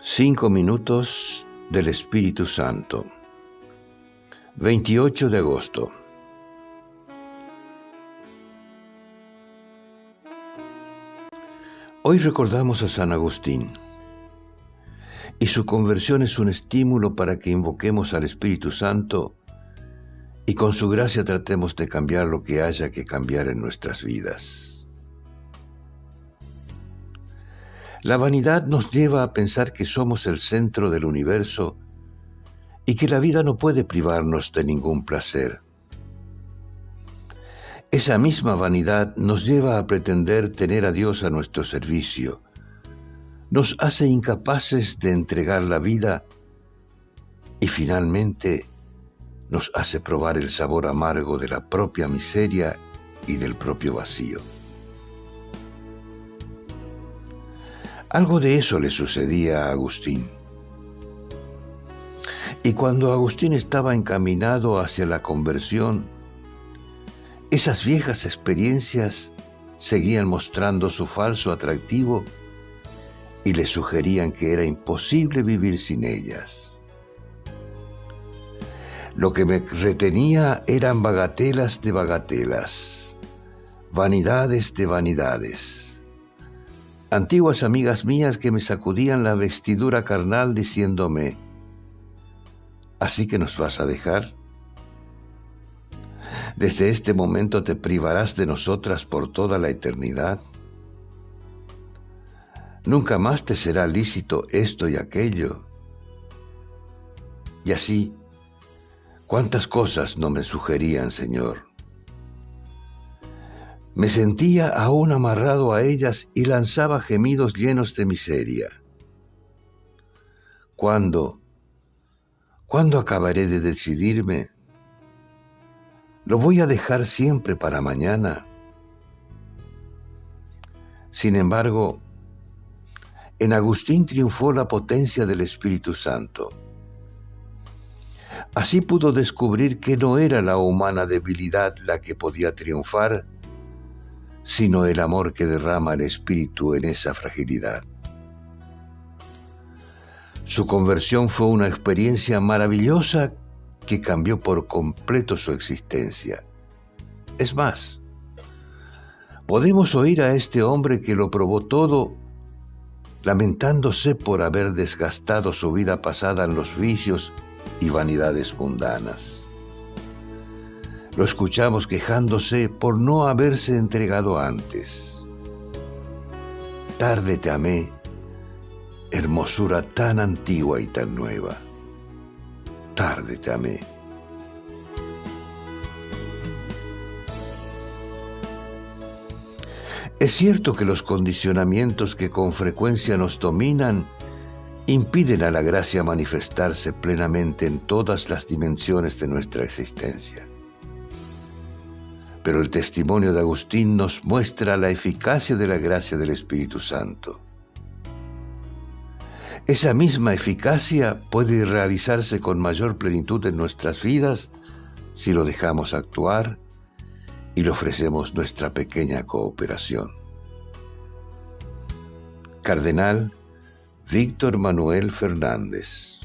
5 minutos del Espíritu Santo. 28 de agosto. Hoy recordamos a San Agustín, y su conversión es un estímulo para que invoquemos al Espíritu Santo y con su gracia tratemos de cambiar lo que haya que cambiar en nuestras vidas. La vanidad nos lleva a pensar que somos el centro del universo y que la vida no puede privarnos de ningún placer. Esa misma vanidad nos lleva a pretender tener a Dios a nuestro servicio. Nos hace incapaces de entregar la vida y finalmente nos hace probar el sabor amargo de la propia miseria y del propio vacío. Algo de eso le sucedía a Agustín. Y cuando Agustín estaba encaminado hacia la conversión, esas viejas experiencias seguían mostrando su falso atractivo y le sugerían que era imposible vivir sin ellas. Lo que me retenía eran bagatelas de bagatelas, vanidades de vanidades, antiguas amigas mías que me sacudían la vestidura carnal diciéndome: ¿así que nos vas a dejar? ¿Desde este momento te privarás de nosotras por toda la eternidad? ¿Nunca más te será lícito esto y aquello? Y así, ¿cuántas cosas no me sugerían, Señor? Me sentía aún amarrado a ellas y lanzaba gemidos llenos de miseria. ¿Cuándo acabaré de decidirme? ¿Lo voy a dejar siempre para mañana? Sin embargo, en Agustín triunfó la potencia del Espíritu Santo. Así pudo descubrir que no era la humana debilidad la que podía triunfar, sino el amor que derrama el Espíritu en esa fragilidad. Su conversión fue una experiencia maravillosa que cambió por completo su existencia. Es más, podemos oír a este hombre que lo probó todo, lamentándose por haber desgastado su vida pasada en los vicios y vanidades mundanas. Lo escuchamos quejándose por no haberse entregado antes. Tarde te amé, hermosura tan antigua y tan nueva. Tarde te amé. Es cierto que los condicionamientos que con frecuencia nos dominan impiden a la gracia manifestarse plenamente en todas las dimensiones de nuestra existencia. Pero el testimonio de Agustín nos muestra la eficacia de la gracia del Espíritu Santo. Esa misma eficacia puede realizarse con mayor plenitud en nuestras vidas si lo dejamos actuar y le ofrecemos nuestra pequeña cooperación. Cardenal Víctor Manuel Fernández.